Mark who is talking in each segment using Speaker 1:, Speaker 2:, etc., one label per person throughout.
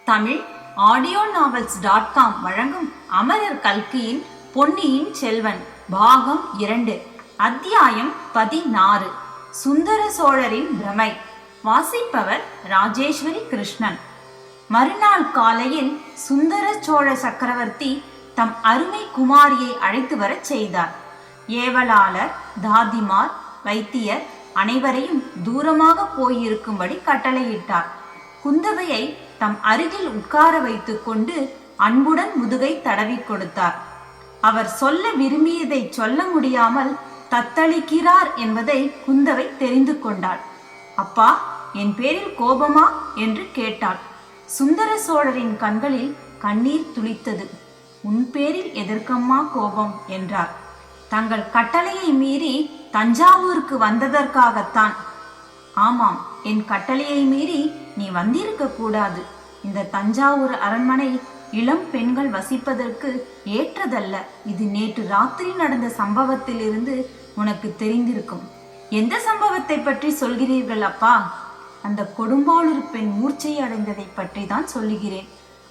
Speaker 1: Tamil audio-novels.com வழங்கும் அமரர் கல்கியின் பொன்னியின் செல்வன் பாகம் 2 அத்தியாயம் 16 சுந்தர சோழரின் பிரமை. வாசிப்பவர் ராஜேஸ்வரி கிருஷ்ணன். மறுநாள் காலையில் சுந்தர சோழ சக்கரவர்த்தி தம் அருமை குமாரியை அழைத்து வரச் செய்தார். ஏவலாளர், தாதிமார், வைத்தியர் அனைவரையும் தூரமாக போயிருக்கும்படி கட்டளையிட்டார். குந்தவையை தம் அருகில் உட்கார வைத்துக் கொண்டு அன்புடன் முதுகை தடவி கொடுத்தார். அவர் சொல்ல விரும்பியதை சொல்ல முடியாமல் தத்தளிக்கிறார் என்பதை குந்தவை தெரிந்து கொண்டாள். அப்பா, என் பேரில் கோபமா என்று கேட்டாள். சுந்தர சோழரின் கண்களில் கண்ணீர் துளித்தது. உன் பேரில் எதற்கம்மா கோபம் என்றார். தங்கள் கட்டளையை மீறி தஞ்சாவூருக்கு வந்ததற்காகத்தான். ஆமாம், என் கட்டளையை மீறி நீ வந்திருக்க கூடாது. இந்த தஞ்சாவூர் அரண்மனை இளம் பெண்கள் வசிப்பதற்கு ஏற்றதல்ல. இது நேற்று ராத்திரி நடந்த சம்பவத்திலிருந்து உனக்கு தெரிந்திருக்கும். எந்த சம்பவத்தை பற்றி சொல்கிறீர்கள் அப்பா? அந்த கொடும்பாளூர் பெண் மூர்ச்சை அடைந்ததை பற்றி தான் சொல்லுகிறேன்.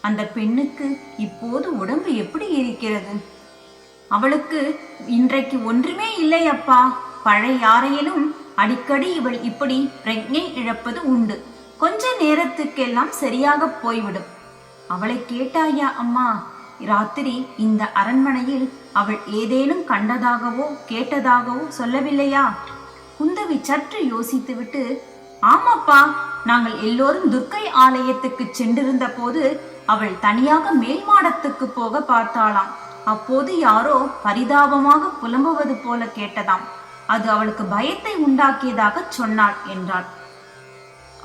Speaker 1: அந்த பெண்ணுக்கு இப்போது உடம்பு எப்படி இருக்கிறது? அவளுக்கு இன்றைக்கு ஒன்றுமே இல்லை அப்பா. பழைய யாரையிலும் அடிக்கடி இவள் இப்படி பிரக்ஞை இழப்பது உண்டு. கொஞ்ச நேரத்துக்கெல்லாம் சரியாக போய்விடும். அவளை கேட்டாயா அம்மா? ராத்திரி இந்த அரண்மனையில் அவள் ஏதேனும் கண்டதாகவோ கேட்டதாகவோ சொல்லவில்லையா? குந்தவி சற்று யோசித்துவிட்டு, ஆமாப்பா, நாங்கள் எல்லோரும் துர்க்கை ஆலயத்துக்கு சென்றிருந்த போது அவள் தனியாக மேல் மாடத்துக்கு போக பார்த்தாளாம். அப்போது யாரோ பரிதாபமாக புலம்புவது போல கேட்டதாம். அது அவளுக்கு பயத்தை உண்டாக்கியதாக சொன்னாள் என்றாள்.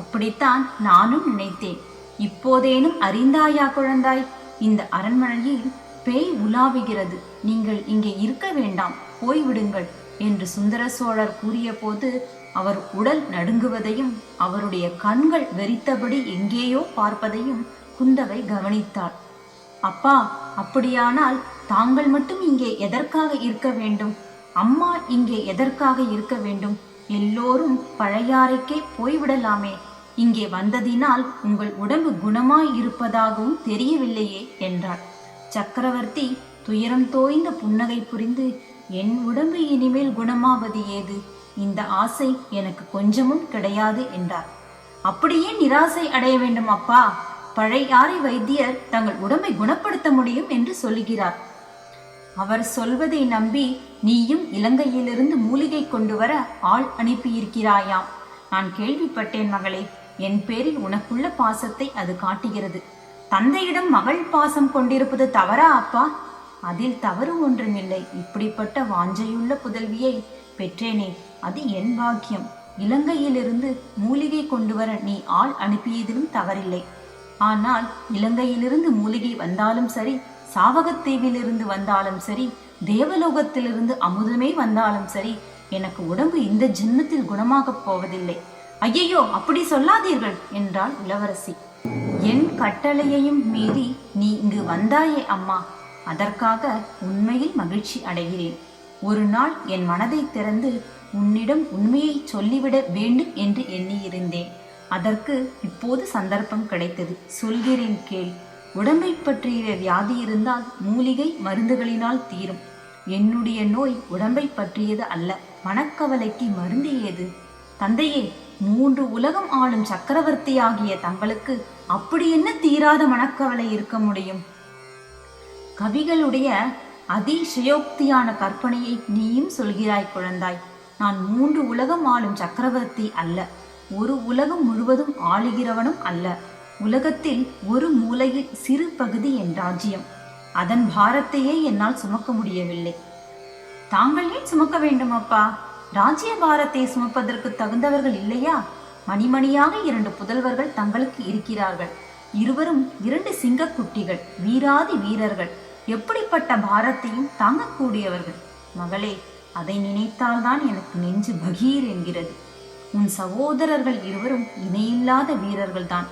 Speaker 1: அப்படித்தான் நானும் நினைத்தேன். இப்போதேனும் அறிந்தாயா குழந்தாய்? இந்த அரண்மனையில் பேய் உலாவுகிறது. நீங்கள் இங்கே இருக்க வேண்டாம், போய்விடுங்கள் என்று சுந்தர சோழர் கூறிய போது அவர் உடல் நடுங்குவதையும் அவருடைய கண்கள் வெறித்தபடி எங்கேயோ பார்ப்பதையும் குந்தவை கவனித்தாள். அப்பா, அப்படியானால் தாங்கள் மட்டும் இங்கே எதற்காக இருக்க வேண்டும்? அம்மா இங்கே எதற்காக இருக்க வேண்டும்? எல்லோரும் பழையாறைக்கே போய்விடலாமே. இங்கே வந்ததினால் உங்கள் உடம்பு குணமாய் இருப்பதாகவும் தெரியவில்லையே என்றார். சக்கரவர்த்தி துயரம் தோய்ந்த புன்னகை புரிந்து, என் உடம்பு இனிமேல் குணமாவது ஏது? இந்த ஆசை எனக்கு கொஞ்சமும் கிடையாது என்றார். அப்படியே நிராசை அடைய வேண்டும் அப்பா? பழையாறை வைத்தியர் தங்கள் உடம்பை குணப்படுத்த முடியும் என்று சொல்லுகிறார். அவர் சொல்வதை நம்பி நீயும் இலங்கையிலிருந்து மூலிகை கொண்டு வர ஆள் அனுப்பியிருக்கிறாயாம். நான் கேள்விப்பட்டேன் மகளே. என் பேரில் உனக்குள்ள பாசத்தை அது காட்டுகிறது. தந்தையிடம் மகள் பாசம் கொண்டிருப்பது தவறா அப்பா? அதில் தவறு ஒன்றுமில்லை. இப்படிப்பட்ட வாஞ்சையுள்ள புதல்வியை பெற்றேனே, அது என் பாக்கியம். இலங்கையிலிருந்து மூலிகை கொண்டு வர நீ ஆள் அனுப்பியதிலும் தவறில்லை. ஆனால் இலங்கையிலிருந்து மூலிகை வந்தாலும் சரி, சாவகத்தீவிலிருந்து வந்தாலும் சரி, தேவலோகத்திலிருந்து அமுதமே வந்தாலும் சரி, எனக்கு உடம்பு இந்த ஜென்மத்தில் குணமாகப் போவதில்லை. ஐயையோ, அப்படி சொல்லாதீர்கள் என்றாள் இளவரசி. என் கட்டளையையும் மீறி நீ இங்கு வந்தாயே அம்மா, அதற்காக உண்மையில் மகிழ்ச்சி அடைகிறேன். ஒரு நாள் என் மனதை திறந்து உன்னிடம் உண்மையை சொல்லிவிட வேண்டும் என்று எண்ணியிருந்தேன். அதற்கு இப்போது சந்தர்ப்பம் கிடைத்தது. சொல்கிறேன் கேள். உடம்பை பற்றிய வியாதி இருந்தால் மூலிகை மருந்துகளினால் தீரும். என்னுடைய நோய் உடம்பை பற்றியது அல்ல. மனக்கவலைக்கு மருந்து ஏது? தந்தையே, 3 உலகம் ஆளும் சக்கரவர்த்தியாகிய தங்களுக்கு அப்படி என்ன தீராத மனக்கவலை இருக்க முடியும்? கவிகளுடைய அதிசயோக்தியான கற்பனையை நீயும் சொல்கிறாய் குழந்தாய். நான் 3 உலகம் ஆளும் சக்கரவர்த்தி அல்ல. ஒரு உலகம் முழுவதும் ஆளுகிறவனும் அல்ல. உலகத்தில் ஒரு மூலையில் சிறு பகுதி என் ராஜ்யம். அதன் பாரத்தையே என்னால் சுமக்க முடியவில்லை. தாங்கள் ஏன் சுமக்க வேண்டும் அப்பா? ராஜ்ய பாரத்தை சுமப்பதற்கு தகுந்தவர்கள் இல்லையா? மணிமணியாக 2 புதல்வர்கள் தங்களுக்கு இருக்கிறார்கள். இருவரும் 2 சிங்கக்குட்டிகள், வீராதி வீரர்கள். எப்படிப்பட்ட பாரத்தையும் தாங்கக்கூடியவர்கள். மகளே, அதை நினைத்தால்தான் எனக்கு நெஞ்சு பகீர் என்கிறது. உன் சகோதரர்கள் இருவரும் இணையில்லாத வீரர்கள்தான்.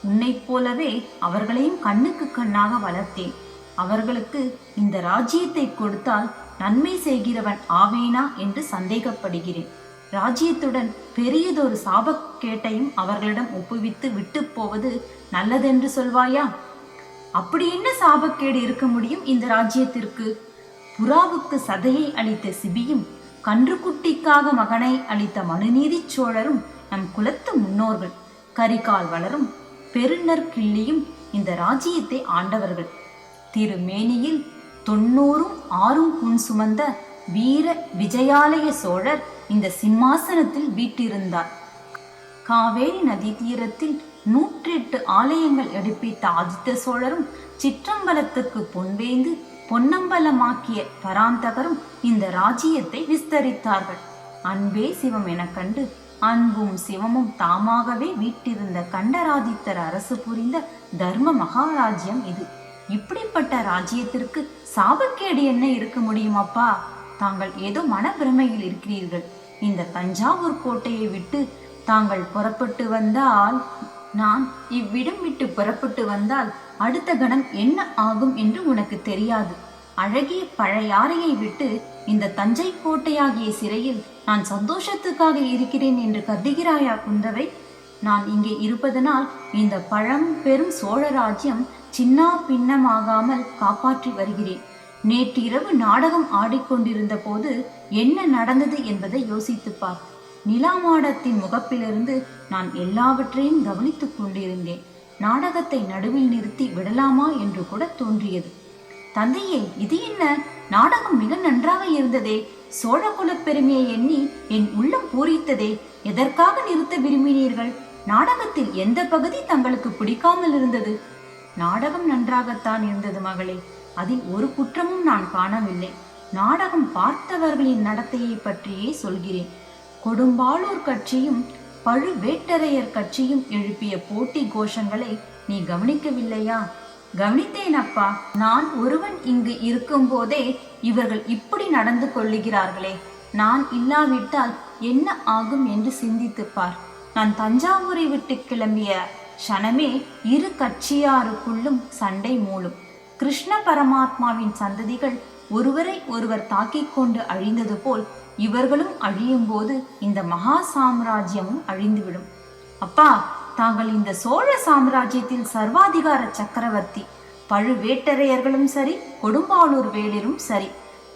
Speaker 1: உன்னைப் போலவே அவர்களையும் கண்ணுக்கு கண்ணாக வளர்த்தேன். அவர்களுக்கு இந்த ராஜ்யத்தை கொடுத்தால் நன்மை செய்கிறவன் ஆவேனா என்று சந்தேகப்படுகிறேன். ராஜ்யத்துடன் பெரியதொரு சாபக்கேட்டையும் அவர்களிடம் ஒப்புவித்து விட்டு போவது நல்லதென்று சொல்வாயா? அப்படி என்ன சாபக்கேடு இருக்க முடியும் இந்த ராஜ்யத்திற்கு? புறாவுக்கு சதையை அளித்த சிபியும் கன்றுக்குட்டிக்காக மகனை அளித்த மனுநீதி சோழரும் நம் குலத்து முன்னோர்கள். கரிகால் வளரும் பெருநர் கிள்ளியும் இந்த ராஜ்யத்தை ஆண்டவர்கள். திருமேனியில் 90 புண் சுமந்த வீர விஜயாலய சோழர் இந்த சிம்மாசனத்தில் வீட்டிருந்தார். காவேரி நதி தீரத்தில் 108 ஆலயங்கள் எடுப்பித்த ஆதித்த சோழரும் சிற்றம்பலத்துக்கு பொன்வேந்து பொன்னம்பலமாக்கிய பராந்தகரும் இந்த ராஜ்யத்தை விஸ்தரித்தார்கள். அன்பே சிவம் என கண்டு அன்பும் சிவமும் தாமாகவே வீட்டிருந்த கண்டராதித்தர் அரசு புரிந்த தர்ம மகாராஜ்யம் இது. இப்படிப்பட்ட ராஜ்யத்திற்கு சாபக்கேடு என்ன இருக்க முடியுமாப்பா? தாங்கள் ஏதோ மனப்பிரமையில் இருக்கிறீர்கள். இந்த தஞ்சாவூர் கோட்டையை விட்டு தாங்கள் புறப்பட்டு வந்தால், நான் இவ்விடம் விட்டு புறப்பட்டு வந்தால் அடுத்த கணம் என்ன ஆகும் என்று உனக்கு தெரியாது. அழகிய பழையாறையை விட்டு இந்த தஞ்சை கோட்டையாகிய சிறையில் நான் சந்தோஷத்துக்காக இருக்கிறேன் என்று கருதுகிறாயா குந்தவை? நான் இங்கே இருப்பதனால் இந்த பழம் பெரும் சோழ ராஜ்யம் சின்னா பின்னமாகாமல் காப்பாற்றி வருகிறேன். நேற்றிரவு நாடகம் ஆடிக்கொண்டிருந்த போது என்ன நடந்தது என்பதை யோசித்துப்பார். நிலாமாடத்தின் முகப்பிலிருந்து நான் எல்லாவற்றையும் கவனித்துக் கொண்டிருந்தேன். நாடகத்தை நடுவில் நிறுத்தி விடலாமா என்று கூட தோன்றியது. தந்தையே, இது என்ன? நாடகம் மிக நன்றாக இருந்ததே. சோழ குலப் பெருமையை எண்ணி என் உள்ளம் பூரித்ததே. எதற்காக நிறுத்த விரும்பினீர்கள்? நாடகத்தில் எந்த பகுதி தங்களுக்கு பிடிக்காமல் இருந்தது? நாடகம் நன்றாகத்தான் இருந்தது மகளே. அதில் ஒரு குற்றமும் நான் காணவில்லை. நாடகம் பார்த்தவர்களின் நடத்தையை பற்றியே சொல்கிறேன். கொடும்பாளூர் கட்சியும் பழுவேட்டரையர் கட்சியும் எழுப்பிய போட்டி கோஷங்களை நீ கவனிக்கவில்லையா? கவனித்தேன் அப்பா. நான் ஒருவன் இங்கு இருக்கும் போதே இவர்கள் இப்படி நடந்து கொள்ளுகிறார்களே, நான் இல்லாவிட்டால் என்ன ஆகும் என்று சிந்தித்துப்பார். நான் தஞ்சாவூரை விட்டு கிளம்பிய க்ஷணமே இரு கட்சியாருக்குள்ளும் சண்டை மூளும். கிருஷ்ண பரமாத்மாவின் சந்ததிகள் ஒருவரை ஒருவர் தாக்கிக் கொண்டு அழிந்தது போல் இவர்களும் அழியும் போது இந்த மகா சாம்ராஜ்யமும் அழிந்துவிடும். அப்பா, தாங்கள் இந்த சோழ சாம்ராஜ்யத்தில் சர்வாதிகார சக்கரவர்த்தி. பழுவேட்டரையர்களும் சரி, கொடும்பாளூர் வேளிரும் சரி,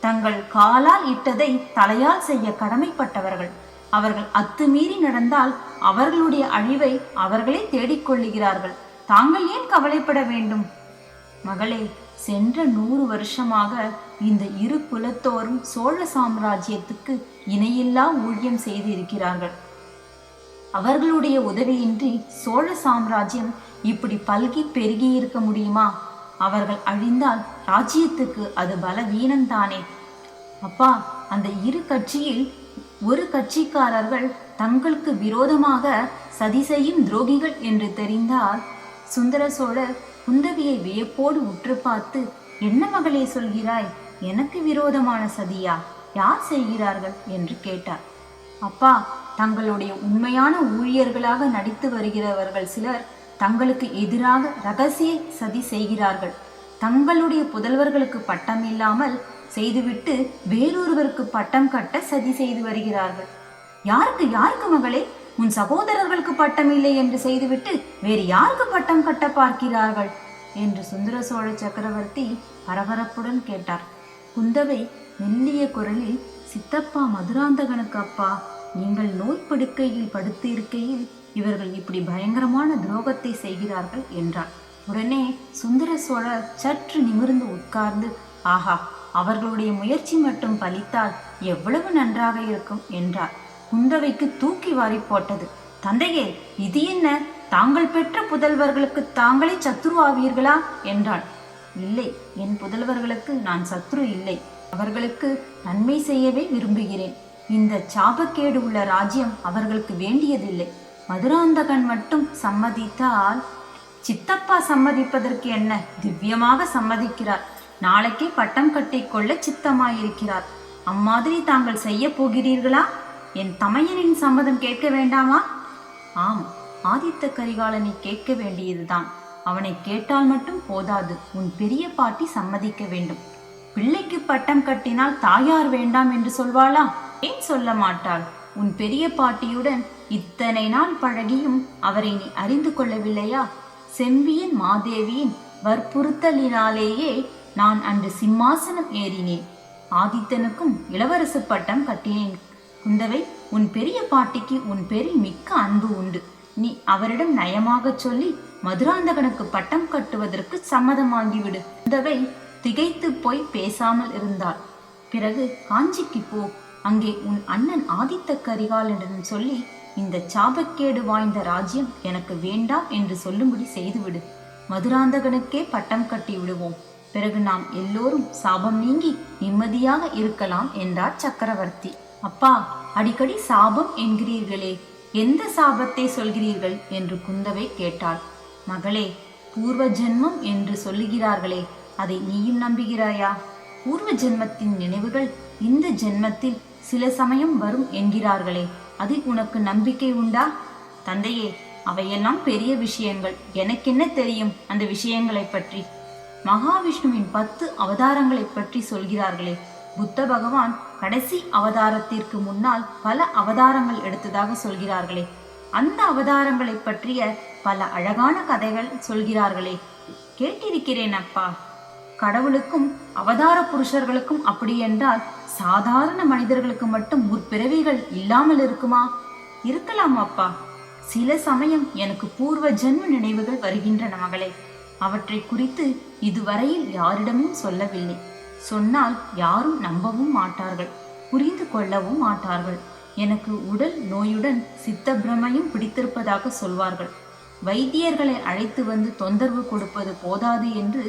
Speaker 1: தங்கள் காலால் இட்டதை தலையால் செய்ய கடமைப்பட்டவர்கள். அவர்கள் அத்துமீறி நடந்தால் அவர்களுடைய அழிவை அவர்களே தேடிக்கொள்ளுகிறார்கள். தாங்கள் ஏன் கவலைப்பட வேண்டும்? மகளே, சென்ற 100 வருஷமாக இந்த இரு குலத்தோரும் சோழ சாம்ராஜ்யத்துக்கு இணையில்லா ஊழியம் செய்து இருக்கிறார்கள். அவர்களுடைய உதவியின்றி சோழ சாம்ராஜ்யம் இப்படி பல்கி பெருகி இருக்க முடியுமா? அவர்கள் அழிந்தால் ராஜ்யத்துக்கு அது பலவீனம்தானே. அப்பா, அந்த இரு கட்சியில் ஒரு கட்சிக்காரர்கள் தங்களுக்கு விரோதமாக சதி செய்யும் துரோகிகள் என்று தெரிந்தால், சுந்தர சோழர் குந்தவியை வியப்போடு உற்று பார்த்து, என்ன மகளே சொல்கிறாய்? எனக்கு விரோதமான சதியா? யார் செய்கிறார்கள் என்று கேட்டார். அப்பா, தங்களுடைய உண்மையான ஊழியர்களாக நடித்து வருகிறவர்கள் சிலர் தங்களுக்கு எதிராக ரகசிய சதி செய்கிறார்கள். தங்களுடைய புதல்வர்களுக்கு பட்டம் இல்லாமல் செய்துவிட்டு வேறொருவருக்கு பட்டம் கட்ட சதி செய்து வருகிறார்கள். யாருக்கு யாருக்கு மகளே? உன் சகோதரர்களுக்கு பட்டம் இல்லை என்று செய்துவிட்டு வேறு யாருக்கு பட்டம் கட்ட பார்க்கிறார்கள் என்று சுந்தர சோழ சக்கரவர்த்தி பரபரப்புடன் கேட்டார். குந்தவை மெல்லிய குரலில், சித்தப்பா மதுராந்தகனுக்கு அப்பா, நீங்கள் நோய்ப்படுக்கையில் படுத்து இருக்கையில் இவர்கள் இப்படி பயங்கரமான துரோகத்தை செய்கிறார்கள் என்றார். உடனே சுந்தர சோழர் சற்று நிமிர்ந்து உட்கார்ந்து, ஆஹா, அவர்களுடைய முயற்சி மட்டும் பலித்தால் எவ்வளவு நன்றாக இருக்கும் என்றார். குந்தவைக்கு தூக்கி வாரி போட்டது. தந்தையே, இது என்ன? தாங்கள் பெற்ற புதல்வர்களுக்கு தாங்களே சத்ரு ஆவீர்களா என்றாள். இல்லை, என் புதல்வர்களுக்கு நான் சத்ரு இல்லை. அவர்களுக்கு நன்மை செய்யவே விரும்புகிறேன். இந்த சாபக்கேடு உள்ள ராஜ்யம் அவர்களுக்கு வேண்டியதில்லை. மதுராந்தகன் மட்டும் சம்மதித்தால். சித்தப்பா சம்மதிப்பதற்கு என்ன? திவ்யமாக சம்மதிக்கிறார். நாளைக்கே பட்டம் கட்டிக்கொள்ள சித்தமாயிருக்கிறார். அம்மாதிரி தாங்கள் செய்ய போகிறீர்களா? என் தமையனின் சம்மதம் கேட்க வேண்டாமா? ஆம், ஆதித்த கரிகாலனை கேட்க வேண்டியதுதான். அவனை கேட்டால் மட்டும் போதாது, உன் பெரிய பாட்டி சம்மதிக்க வேண்டும். பிள்ளைக்கு பட்டம் கட்டினால் தாயார் வேண்டாம் என்று சொல்வாளா? ஏன் சொல்ல மாட்டாள்? உன் பெரிய பாட்டியுடன் இத்தனை நாள் பழகியும் அவரை நீ அறிந்து கொள்ளவில்லையா? செம்பியன் மாதேவியின் வற்புறுத்தலினாலேயே நான் அன்று சிம்மாசனம் ஏறினேன். ஆதித்தனுக்கும் இளவரசு பட்டம் கட்டினேன். குந்தவை, உன் பெரிய பாட்டிக்கு உன் பேரில் மிக்க அன்பு உண்டு. நீ அவரிடம் நயமாக சொல்லி மதுராந்தகனுக்கு பட்டம் கட்டுவதற்கு சம்மதமாகிவிடு. குந்தவை திகைத்து போய் பேசாமல் இருந்தாள். பிறகு காஞ்சிக்கு போ, அங்கே உன் அண்ணன் ஆதித்த கரிகாலனிடம் சொல்லி இந்த சாபக்கேடு வாய்ந்த ராஜ்யம் எனக்கு வேண்டாம் என்று சொல்லும்படி செய்துவிடு. மதுராந்தகனுக்கே பட்டம் கட்டி விடுவோம். பிறகு நாம் எல்லோரும் சாபம் நீங்கி நிம்மதியாக இருக்கலாம் என்றார் சக்கரவர்த்தி. அப்பா, அடிக்கடி சாபம் என்கிறீர்களே, எந்த சாபத்தை சொல்கிறீர்கள் என்று குந்தவை கேட்டாள். மகளே, பூர்வ ஜென்மம் என்று சொல்லுகிறார்களே, அதை நீயும் நம்புகிறாயா? பூர்வ ஜென்மத்தின் நினைவுகள் இந்த ஜென்மத்தில் சில சமயம் வரும் என்கிறார்களே, அதில் உனக்கு நம்பிக்கை உண்டா? தந்தையே, அவையெல்லாம் பெரிய விஷயங்கள். எனக்கென்ன தெரியும் அந்த விஷயங்களை பற்றி? மகாவிஷ்ணுவின் 10 அவதாரங்களை பற்றி சொல்கிறார்களே, புத்த பகவான் கடைசி அவதாரத்திற்கு முன்னால் பல அவதாரங்கள் எடுத்ததாக சொல்கிறார்களே, அந்த அவதாரங்களை பற்றிய பல அழகான கதைகள் சொல்கிறார்களே, கேட்டிருக்கிறேன் அப்பா. கடவுளுக்கும் அவதார புருஷர்களுக்கும் அப்படி என்றால் சாதாரண மனிதர்களுக்கு மட்டும் முற்பிறவிகள் இல்லாமல் இருக்குமா? இருக்கலாம் அப்பா. சில சமயம் எனக்கு பூர்வ ஜென்ம நினைவுகள் வருகின்றன மகளே. அவற்றை குறித்து இதுவரையில் யாரிடமும் சொல்லவில்லை. சொன்னால் யாரும் நம்பவும் மாட்டார்கள், புரிந்து கொள்ளவும் மாட்டார்கள். எனக்கு உடல் நோயுடன் சித்த பிரமையும் பிடித்திருப்பதாக சொல்வார்கள். வைத்தியர்களை அழைத்து வந்து தொந்தரவு கொடுப்பது போதாது என்று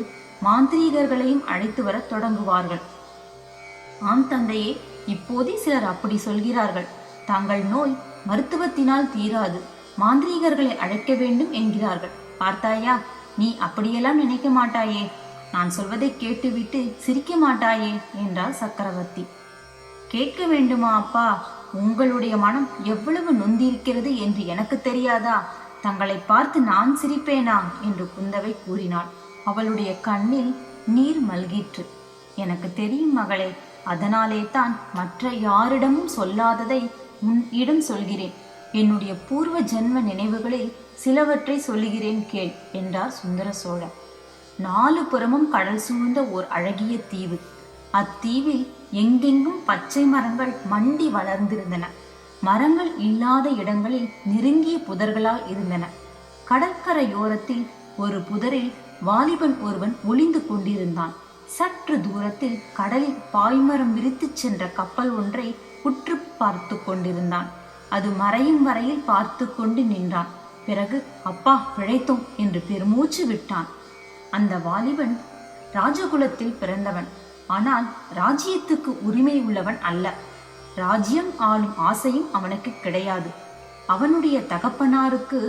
Speaker 1: மாந்திரீகர்களையும் அழைத்து வர தொடங்குவார்கள். ஆம் தந்தையே, இப்போதே சிலர் அப்படி சொல்கிறார்கள். தங்கள் நோய் மருத்துவத்தினால் தீராது, மாந்திரீகர்களை அழைக்க வேண்டும் என்கிறார்கள். பார்த்தாயா, நீ அப்படியெல்லாம் நினைக்க மாட்டாயே. நான் சொல்வதை கேட்டுவிட்டு சிரிக்க மாட்டாயே என்றார் சக்கரவர்த்தி. கேட்க வேண்டுமா அப்பா? உங்களுடைய மனம் எவ்வளவு நொந்திருக்கிறது என்று எனக்கு தெரியாதா? தங்களை பார்த்து நான் சிரிப்பேனா என்று குந்தவை கூறினாள். அவளுடைய கண்ணில் நீர் மல்கிற்று. எனக்கு தெரியும் மகளே, அதனாலே தான் மற்ற யாரிடமும் சொல்லாததை உன்னிடம் சொல்கிறேன். என்னுடைய பூர்வ ஜென்ம நினைவுகளில் சிலவற்றை சொல்லுகிறேன் கேள் என்றார் சுந்தர சோழர். 4 புறமும் கடல் சூழ்ந்த ஓர் அழகிய தீவு. அத்தீவில் எங்கெங்கும் பச்சை மரங்கள் மண்டி வளர்ந்திருந்தன. மரங்கள் இல்லாத இடங்களில் நெருங்கிய புதர்களால் இருந்தன. கடற்கரையோரத்தில் ஒரு புதரில் வாலிபன் ஒருவன் ஒளிந்து கொண்டிருந்தான். சற்று தூரத்தில் கடலில் பாய்மரம் விரித்து சென்ற கப்பல் ஒன்றை உற்று பார்த்து கொண்டிருந்தான். அது மறையும் வரையில் பார்த்து கொண்டு நின்றான். பிறகு அப்பா, பிழைத்தோம் என்று பெருமூச்சு விட்டான். அந்த வாலிபன் ராஜகுலத்தில் பிறந்தவன். ஆனால் ராஜ்யத்துக்கு உரிமை உள்ளவன் அல்ல. ராஜ்யம் ஆளும் ஆசையும் அவனுக்கு கிடையாது. அவனுடைய தகப்பனாருக்கு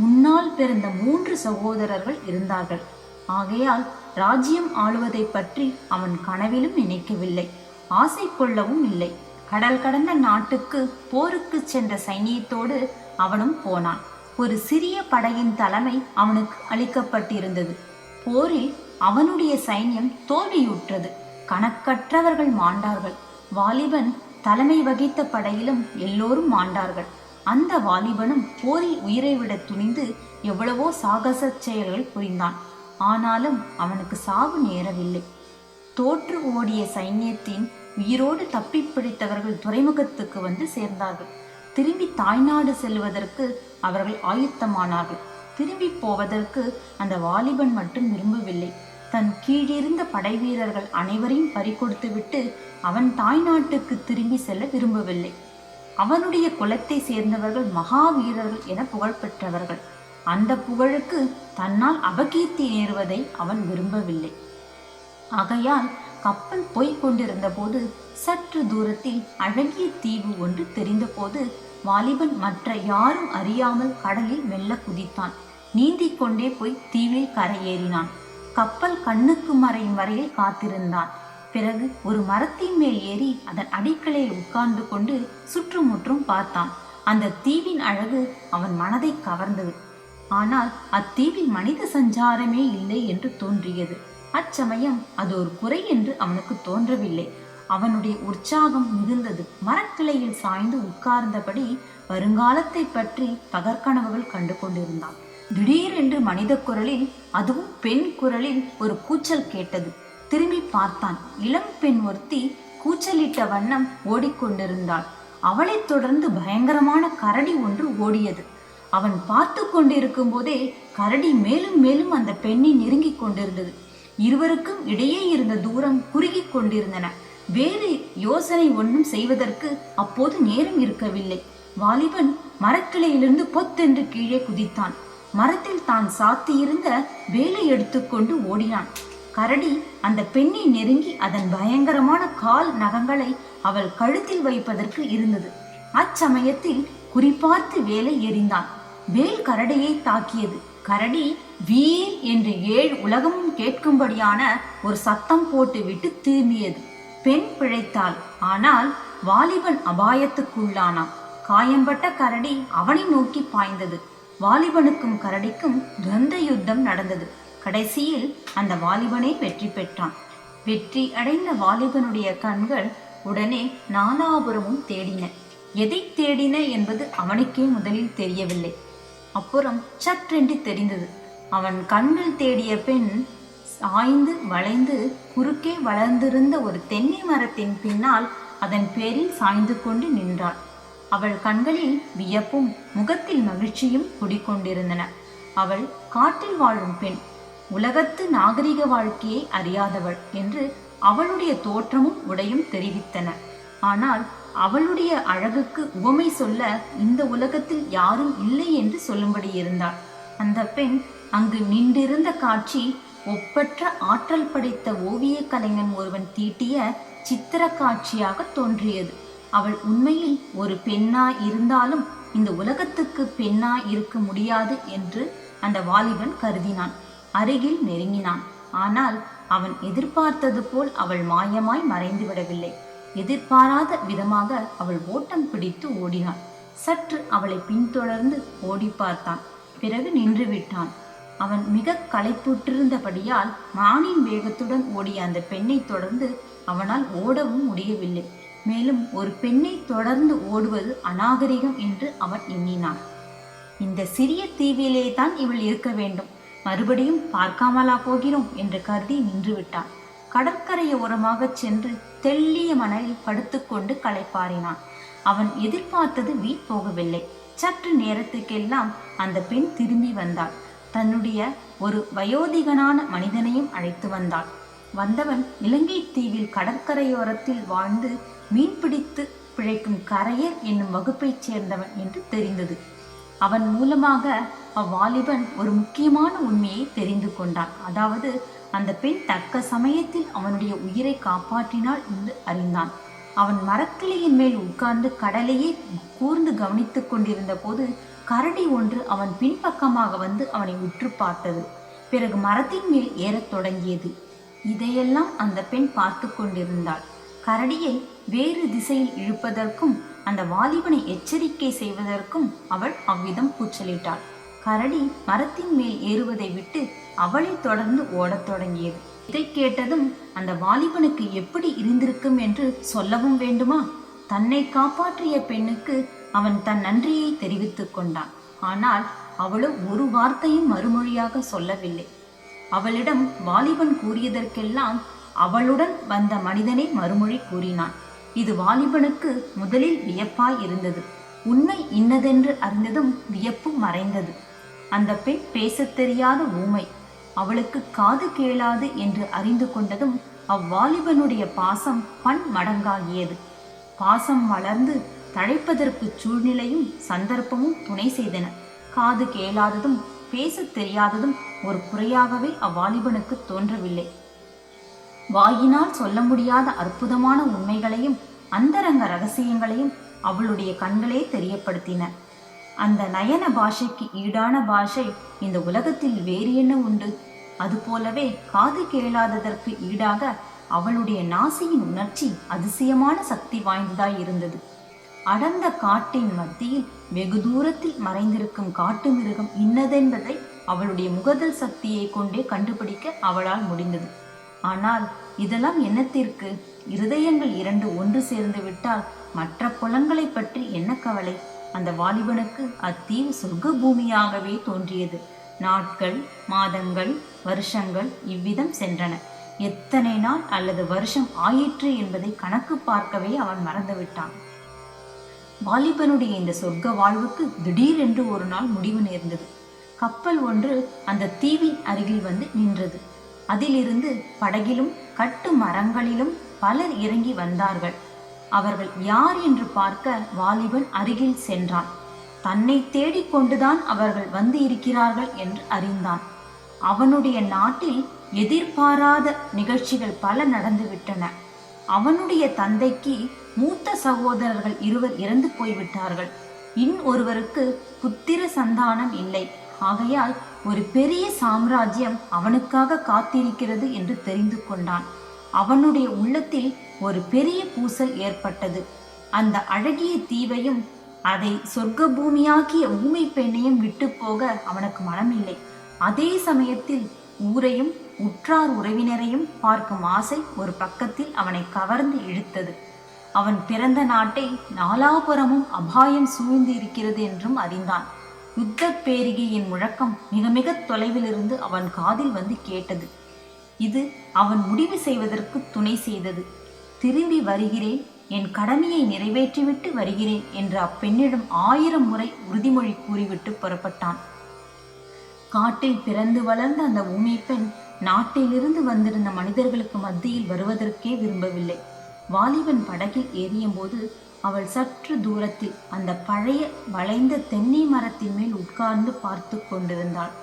Speaker 1: முன்னால் பிறந்த 3 சகோதரர்கள் இருந்தார்கள். ஆகையால் ராஜ்யம் ஆளுவதை பற்றி அவன் கனவிலும் நினைக்கவில்லை, ஆசை கொள்ளவும் இல்லை. கடல் கடந்த நாட்டுக்கு போருக்கு சென்ற சைனியத்தோடு அவனும் போனான். ஒரு சிறிய படையின் தலைமை அவனுக்கு அளிக்கப்பட்டிருந்தது. போரில் அவனுடைய சைன்யம் தோல்வியுற்றது. கணக்கற்றவர்கள் மாண்டார்கள். வாலிபன் தலைமை வகித்த படையிலும் எல்லோரும் மாண்டார்கள். அந்த வாலிபனும் போரில் உயிரை விட துணிந்து எவ்வளவோ சாகச செயல்கள் புரிந்தான். ஆனாலும் அவனுக்கு சாவு நேரவில்லை. தோற்று ஓடிய சைன்யத்தின் உயிரோடு தப்பி பிடித்தவர்கள் துறைமுகத்துக்கு வந்து சேர்ந்தார்கள். திரும்பி தாய்நாடு செல்வதற்கு அவர்கள் ஆயுத்தமானார்கள். திரும்பி போவதற்கு அந்த வாலிபன் மட்டும் விரும்பவில்லை. தன் கீழிருந்த படை வீரர்கள் அனைவரையும் பறிகொடுத்து விட்டு அவன் தாய்நாட்டுக்கு திரும்பி செல்ல விரும்பவில்லை. அவனுடைய குலத்தை சேர்ந்தவர்கள் மகாவீரர்கள் என புகழ் பெற்றவர்கள். அந்த புகழுக்கு தன்னால் அபகீர்த்தி நேருவதை அவன் விரும்பவில்லை. ஆகையால் கப்பல் போய்க் கொண்டிருந்த போது சற்று தூரத்தில் அழகிய தீவு ஒன்று தெரிந்தபோது வாலிபன் மற்ற யாரும் அறியாமல் கடலில் மெல்ல குதித்தான். நீந்திக் கொண்டே போய் தீவில் கரையேறினான். கப்பல் கண்ணுக்கு மறையும் வரையில் காத்திருந்தான். பிறகு ஒரு மரத்தின் மேல் ஏறி அதன் அடிக்கலையில் உட்கார்ந்து கொண்டு சுற்றுமுற்றும் பார்த்தான். அந்த தீவின் அழகு அவன் மனதை கவர்ந்தது. ஆனால் அத்தீவில் மனித சஞ்சாரமே இல்லை என்று தோன்றியது. அச்சமயம் அது ஒரு குறை என்று அவனுக்கு தோன்றவில்லை. அவனுடைய உற்சாகம் மிகுந்தது. மரக்கிளையில் சாய்ந்து உட்கார்ந்தபடி வருங்காலத்தை பற்றி பகற்கனவுகள் கண்டு கொண்டிருந்தான். திடீரென்று மனித குரலில், அதுவும் பெண் குரலில் ஒரு கூச்சல் கேட்டது. திரும்பி பார்த்தான். இளம் பெண் ஒருத்தி கூச்சலிட்ட வண்ணம் ஓடிக்கொண்டிருந்தாள். அவளைத் தொடர்ந்து பயங்கரமான கரடி ஒன்று ஓடியது. அவன் பார்த்து கொண்டிருக்கும் போதே கரடி மேலும் மேலும் அந்த பெண்ணை நெருங்கி கொண்டிருந்தது. இருவருக்கும் இடையே இருந்த தூரம் குறுகி கொண்டிருந்தன. வேறு யோசனை ஒன்றும் செய்வதற்கு அப்போது நேரம் இருக்கவில்லை. வாலிபன் மரக்கிளையிலிருந்து பொத்தென்று கீழே குதித்தான். மரத்தில் தான் சாத்தியிருந்த வேலை எடுத்துக்கொண்டு ஓடினான். கரடி அந்த பெண்ணை நெருங்கி அதன் பயங்கரமான கால் நகங்களை அவள் கழுத்தில் வைப்பதற்கு இருந்தது. அச்சமயத்தில் குறிப்பார்த்து வேலை எறிந்தான். வேல் கரடியை தாக்கியது. கரடி வீல் என்று 7 உலகமும் கேட்கும்படியான ஒரு சத்தம் போட்டு விட்டு திரும்பியது. பெண் பிழைத்தாள். ஆனால் வாலிபன் அபாயத்துக்குள்ளானான். காயம்பட்ட கரடி அவனை நோக்கி பாய்ந்தது. வாலிபனுக்கும் கரடிக்கும் துவந்த யுத்தம் நடந்தது. கடைசியில் அந்த வாலிபனே வெற்றி பெற்றான். வெற்றி அடைந்த வாலிபனுடைய கண்கள் உடனே நாலாபுரமும் தேடின. எதை தேடின என்பது அவனுக்கே முதலில் தெரியவில்லை. அப்புறம் சற்றென்று தெரிந்தது. அவன் கண்கள் தேடிய பெண் சாய்ந்து வளைந்து குறுக்கே வளர்ந்திருந்த ஒரு தென்னை மரத்தின் பின்னால் அதன் பேரில் சாய்ந்து கொண்டு நின்றாள். அவள் கண்களில் வியப்பும் முகத்தில் மகிழ்ச்சியும் குடிக்கொண்டிருந்தன. அவள் காட்டில் வாழும் பெண், உலகத்து நாகரிக வாழ்க்கையை அறியாதவள் என்று அவளுடைய தோற்றமும் உடையும் தெரிவித்தன. ஆனால் அவளுடைய அழகுக்கு உவமை சொல்ல இந்த உலகத்தில் யாரும் இல்லை என்று சொல்லும்படி இருந்தாள். அந்த பெண் அங்கு நின்றிருந்த காட்சி ஒப்பற்ற ஆற்றல் படைத்த ஓவிய கலைஞன் ஒருவன் தீட்டிய சித்திர காட்சியாக தோன்றியது. அவள் உண்மையில் ஒரு பெண்ணாய் இருந்தாலும் இந்த உலகத்துக்கு பெண்ணாய் இருக்க முடியாது என்று அந்த வாலிபன் கருதினான். அருகில் நெருங்கினான். ஆனால் அவன் எதிர்பார்த்தது போல் அவள் மாயமாய் மறைந்து விடவில்லை. எதிர்பாராத விதமாக அவள் ஓட்டம் பிடித்து ஓடினாள். சற்று அவளை பின்தொடர்ந்து ஓடி பார்த்தான். பிறகு நின்று விட்டான். அவன் மிக களைப்புற்றிருந்தபடியால் மானின் வேகத்துடன் ஓடிய அந்த பெண்ணை தொடர்ந்து அவனால் ஓடவும் முடியவில்லை. மேலும் ஒரு பெண்ணை தொடர்ந்து ஓடுவது அநாகரிகம் என்று அவன் எண்ணினான். இந்த சிறிய தீவிலே தான் இவள் இருக்க வேண்டும், மறுபடியும் பார்க்காமலா போகிறோம் என்று கருதி நின்று விட்டான். கடற்கரையோரமாக சென்று தெள்ளிய மணலில் படுத்துக்கொண்டு களைப்பாறினான். அவன் எதிர்பார்த்தது வீண் போகவில்லை. சற்று நேரத்துக்கெல்லாம் அந்த பெண் திரும்பி வந்தாள். தன்னுடைய ஒரு வயோதிகனான மனிதனையும் அழைத்து வந்தாள். வந்தவன் இலங்கை தீவில் கடற்கரையோரத்தில் வாழ்ந்து மீன்பிடித்து பிழைக்கும் கரையர் என்னும் வகுப்பைச் சேர்ந்தவன் என்று தெரிந்தது. அவன் மூலமாக அவ்வாலிபன் ஒரு முக்கியமான உண்மையை தெரிந்து கொண்டான். அதாவது அந்த பெண் தக்க சமயத்தில் அவனுடைய உயிரை காப்பாற்றினாள் என்று அறிந்தான். அவன் மரக்கிளையின் மேல் உட்கார்ந்து கடலையே கூர்ந்து கவனித்துக் கொண்டிருந்த போது கரடி ஒன்று அவன் பின்பக்கமாக வந்து அவனை உற்று பார்த்தது. பிறகு மரத்தின் மேல் ஏறத் தொடங்கியது. இதையெல்லாம் அந்த பெண் பார்த்து கொண்டிருந்தாள். கரடியை வேறு திசையில் இழுப்பதற்கும் அந்த வாலிபனை எச்சரிக்கை செய்வதற்கும் அவள் அவ்விதம் கூச்சலிட்டாள். கரடி மரத்தின் மேல் ஏறுவதை விட்டு அவளை தொடர்ந்து ஓடத் தொடங்கியது. இதை கேட்டதும் அந்த வாலிபனுக்கு எப்படி இருந்திருக்கும் என்று சொல்லவும் வேண்டுமா? தன்னை காப்பாற்றிய பெண்ணுக்கு அவன் தன் நன்றியை தெரிவித்துக் கொண்டான். ஆனால் அவளோ ஒரு வார்த்தையும் மறுமொழியாக சொல்லவில்லை. அவளிடம் வாலிபன் கூறியதற்கெல்லாம் அவளுடன் வந்த மனிதனை மறுமொழி கூறினான். இது வாலிபனுக்கு முதலில் வியப்பாய் இருந்தது. உண்மை இன்னதென்று அறிந்ததும் வியப்பு மறைந்தது. அந்த பெண் பேசத் தெரியாத ஊமை, அவளுக்கு காது கேளாது என்று அறிந்து கொண்டதும் அவ்வாலிபனுடைய பாசம் பன்மடங்காகியது. பாசம் வளர்ந்து தழைப்பதற்கு சூழ்நிலையும் சந்தர்ப்பமும் துணை செய்தன. காது கேளாததும் பேசத் தெரியாததும் ஒரு குறையாகவே அவ்வாலிபனுக்கு தோன்றவில்லை. வாயினால் சொல்ல முடியாத அற்புதமான உண்மைகளையும் அந்தரங்க ரகசியங்களையும் அவளுடைய கண்களே தெரியப்படுத்தின. அந்த நயன பாஷைக்கு ஈடான பாஷை இந்த உலகத்தில் வேறு என்ன உண்டு? அதுபோலவே காது கேளாததற்கு ஈடாக அவளுடைய நாசியின் உணர்ச்சி அதிசயமான சக்தி வாய்ந்ததாய் இருந்தது. அடர்ந்த காட்டின் மத்தியில் வெகு தூரத்தில் மறைந்திருக்கும் காட்டு மிருகம் இன்னதென்பதை அவளுடைய முகதல் சக்தியை கொண்டே கண்டுபிடிக்க அவளால் முடிந்தது. ஆனால் இதெல்லாம் என்னத்திற்கு? இருதயங்கள் இரண்டு ஒன்று சேர்ந்து விட்டால் மற்ற புலன்களை பற்றி என்ன கவலை? அந்த வாலிபனுக்கு அத்தீவு சொர்க்க பூமியாகவே தோன்றியது. நாட்கள், மாதங்கள், வருஷங்கள் இவ்விதம் சென்றன. எத்தனை நாள் அல்லது வருஷம் ஆயிற்று என்பதை கணக்கு பார்க்கவே அவன் மறந்துவிட்டான். வாலிபனுடைய இந்த சொர்க்க வாழ்வுக்கு திடீரென்று ஒரு நாள் முடிவு நேர்ந்தது. கப்பல் ஒன்று அந்த தீவின் அருகில் வந்து நின்றது. அதிலிருந்து படகிலும் கட்டு மரங்களிலும் பலர் இறங்கி வந்தார்கள். அவர்கள் யார் என்று பார்க்க வாலிபன் அருகில் சென்றான். தன்னை தேடிக்கொண்டுதான் அவர்கள் வந்து இருக்கிறார்கள் என்று அறிந்தான். அவனுடைய நாட்டில் எதிர்பாராத நிகழ்ச்சிகள் பல நடந்துவிட்டன. அவனுடைய தந்தைக்கு மூத்த சகோதரர்கள் இருவர் இறந்து போய்விட்டார்கள். ஒருவருக்கு புத்திர சந்தானம் இல்லை. ஆகையால் ஒரு பெரிய சாம்ராஜ்யம் அவனுக்காக காத்திருக்கிறது என்று தெரிந்து கொண்டான். அவனுடைய உள்ளத்தில் ஒரு பெரிய பூசல் ஏற்பட்டது. அந்த அழகிய தீவையும் அதை சொர்க்க பூமியாக்கிய ஊமை பெண்ணையும் விட்டு போக அவனுக்கு மனமில்லை. அதே சமயத்தில் ஊரையும் உற்றார் உறவினரையும் பார்க்கும் ஆசை ஒரு பக்கத்தில் அவனை கவர்ந்து இழுத்தது. அவன் பிறந்த நாட்டை நாலாபுரமும் அபாயம் சூழ்ந்து இருக்கிறது என்றும் அறிந்தான். யுத்த பேரிகையின் முழக்கம் மிக மிக தொலைவிலிருந்து அவன் காதில் வந்து கேட்டது. இது அவன் முடிவு செய்வதற்கு துணை செய்தது. திரும்பி வருகிறேன், என் கடமையை நிறைவேற்றிவிட்டு வருகிறேன் என்று அப்பெண்ணிடம் 1000 முறை உறுதிமொழி கூறிவிட்டு புறப்பட்டான். காட்டில் பிறந்து வளர்ந்த அந்த ஊமை பெண் நாட்டிலிருந்து வந்திருந்த மனிதர்களுக்கு மத்தியில் வருவதற்கே விரும்பவில்லை. வாலிபன் படகில் ஏறிய போது அவள் சற்று தூரத்தில் அந்த பழைய வளைந்த தென்னை மரத்தின் மேல் உட்கார்ந்து பார்த்து கொண்டிருந்தாள்.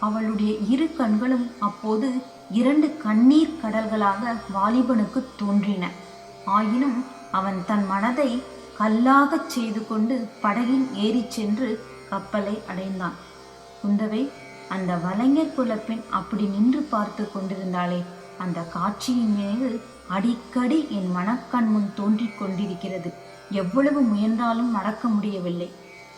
Speaker 1: அவளுடைய இரு கண்களும் அப்போது 2 கண்ணீர் கடல்களாக வாலிபனுக்கு தோன்றின. ஆயினும் அவன் தன் மனதை கல்லாகச் செய்து கொண்டு படகில் ஏறி சென்று கப்பலை அடைந்தான். குந்தவை, அந்த வலைஞர் குலப்பெண் அப்படி நின்று பார்த்து கொண்டிருந்தாளே, அந்த காட்சியின் மீது அடிக்கடி என் மனக்கண் முன் தோன்றிக் கொண்டிருக்கிறது. எவ்வளவு முயன்றாலும் மறக்க முடியவில்லை.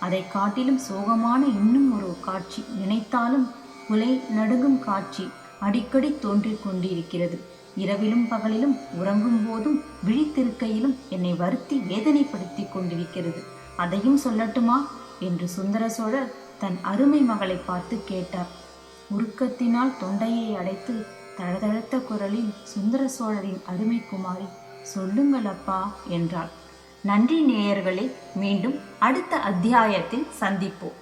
Speaker 1: அதை காட்டிலும் சோகமான இன்னும் ஒரு காட்சி, நினைத்தாலும் குலை நடுங்கும் காட்சி அடிக்கடி தோன்றிக் கொண்டிருக்கிறது. இரவிலும் பகலிலும் உறங்கும் போதும் விழித்திருக்கையிலும் என்னை வருத்தி வேதனைப்படுத்தி கொண்டிருக்கிறது. அதையும் சொல்லட்டுமா என்று சுந்தர சோழர் தன் அருமை மகளை பார்த்து கேட்டார். உருக்கத்தினால் தொண்டையை அடைத்து தழதழத்த குரலில் சுந்தர சோழரின் அருமை குமாரி, சொல்லுங்கள் அப்பா என்றாள். நன்றி நேயர்களே, மீண்டும் அடுத்த அத்தியாயத்தில் சந்திப்போம்.